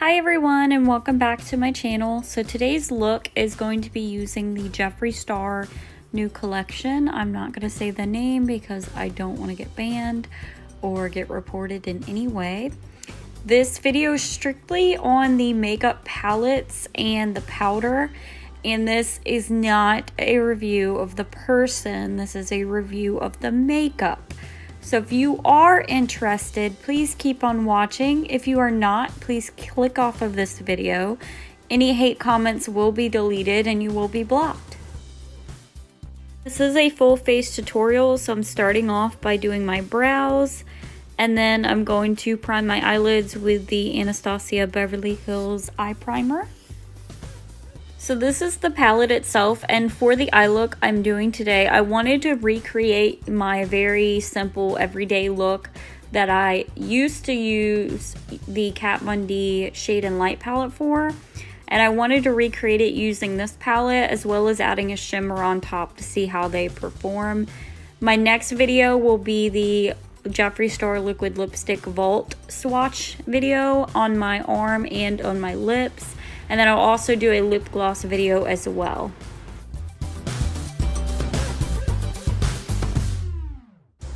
Hi everyone and welcome back to my channel. So today's look is going to be using the Jeffree Star new collection. I'm not going to say the name because I don't want to get banned or get reported in any way. This video is strictly on the makeup palettes and the powder, and this is not a review of the person. This is a review of the makeup. So if you are interested, please keep on watching. If you are not, please click off of this video. Any hate comments will be deleted and you will be blocked. This is a full face tutorial, so I'm starting off by doing my brows, and then I'm going to prime my eyelids with the Anastasia Beverly Hills eye primer. So this is the palette itself, and for the eye look I'm doing today, I wanted to recreate my very simple everyday look that I used to use the Kat Von D Shade and Light palette for, and I wanted to recreate it using this palette as well as adding a shimmer on top to see how they perform. My next video will be the Jeffree Star Liquid Lipstick Vault swatch video on my arm and on my lips. And then I'll also do a lip gloss video as well.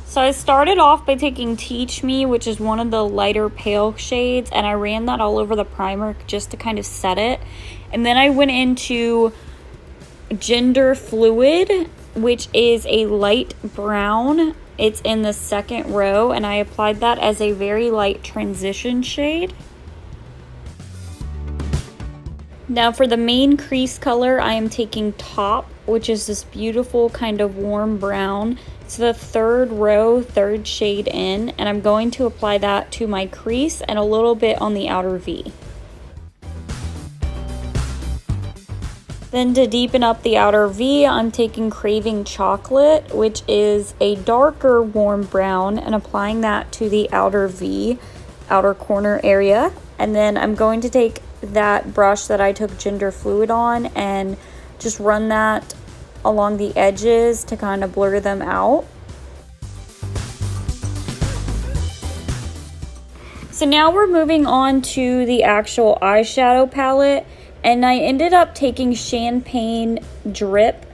So I started off by taking Teach Me, which is one of the lighter pale shades, and I ran that all over the primer just to kind of set it. And then I went into Gender Fluid, which is a light brown. It's in the second row, and I applied that as a very light transition shade. Now for the main crease color, I am taking Top, which is this beautiful kind of warm brown. It's the third row, third shade in, and I'm going to apply that to my crease and a little bit on the outer V. Then to deepen up the outer V, I'm taking Craving Chocolate, which is a darker warm brown, and applying that to the outer V, outer corner area. And then I'm going to take that brush that I took Gender Fluid on and just run that along the edges to kind of blur them out. So now we're moving on to the actual eyeshadow palette, and I ended up taking Champagne Drip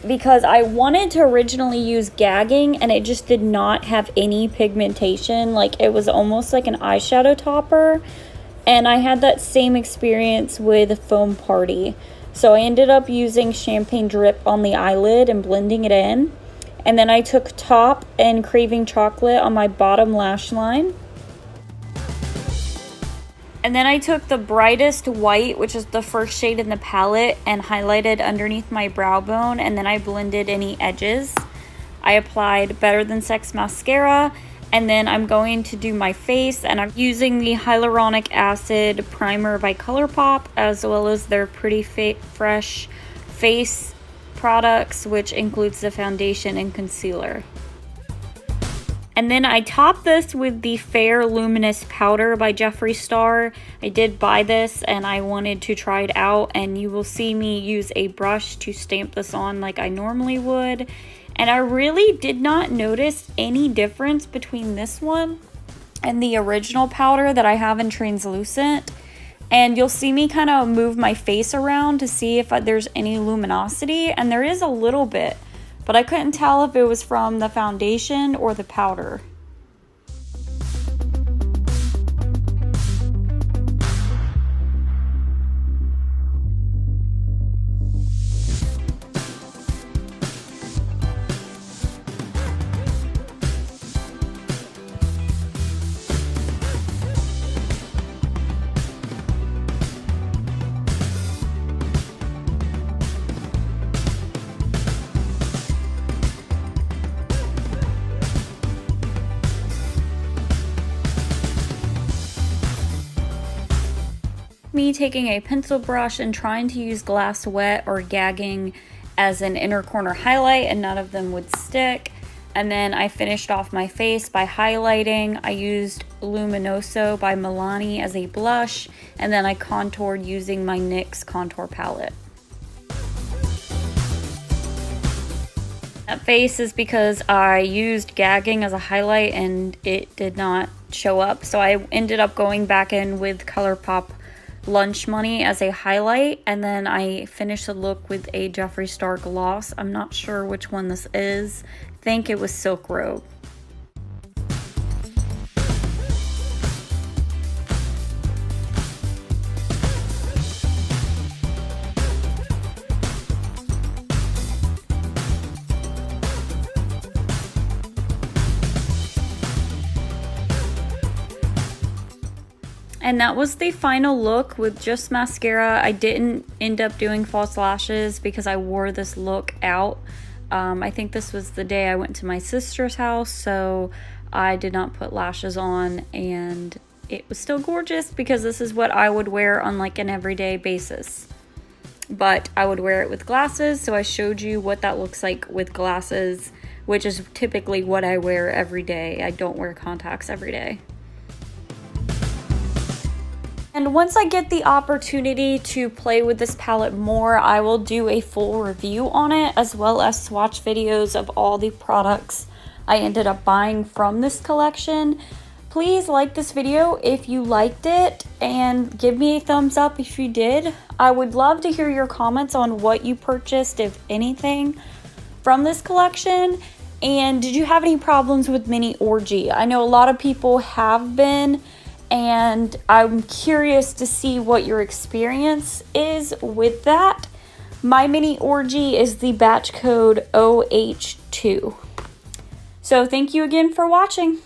because I wanted to originally use Gagging and it just did not have any pigmentation. Like, it was almost like an eyeshadow topper. And I had that same experience with Foam Party. So I ended up using Champagne Drip on the eyelid and blending it in. And then I took Top and Craving Chocolate on my bottom lash line. And then I took the brightest white, which is the first shade in the palette, and highlighted underneath my brow bone. And then I blended any edges. I applied Better Than Sex mascara. And then I'm going to do my face, and I'm using the Hyaluronic Acid Primer by ColourPop, as well as their Pretty Fresh face products, which includes the foundation and concealer. And then I top this with the Fair Luminous Powder by Jeffree Star. I did buy this and I wanted to try it out, and you will see me use a brush to stamp this on like I normally would. And I really did not notice any difference between this one and the original powder that I have in translucent. And you'll see me kind of move my face around to see if there's any luminosity, and there is a little bit, but I couldn't tell if it was from the foundation or the powder. Me taking a pencil brush and trying to use Glass Wet or Gagging as an inner corner highlight, and none of them would stick. And then I finished off my face by highlighting. I used Luminoso by Milani as a blush, and then I contoured using my NYX contour palette. That face is because I used Gagging as a highlight and it did not show up, so I ended up going back in with ColourPop Lunch Money as a highlight, and then I finished the look with a Jeffree Star gloss. I'm not sure which one this is. I think it was Silk Robe. And that was the final look with just mascara. I didn't end up doing false lashes because I wore this look out. I think this was the day I went to my sister's house, so I did not put lashes on, and it was still gorgeous because this is what I would wear on like an everyday basis. But I would wear it with glasses, so I showed you what that looks like with glasses, which is typically what I wear every day. I don't wear contacts every day. And once I get the opportunity to play with this palette more, I will do a full review on it, as well as swatch videos of all the products I ended up buying from this collection. Please like this video if you liked it, and give me a thumbs up if you did. I would love to hear your comments on what you purchased, if anything, from this collection. And did you have any problems with Mini Orgy? I know a lot of people have been, and I'm curious to see what your experience is with that. My Mini Orgy is the batch code OH2. So thank you again for watching.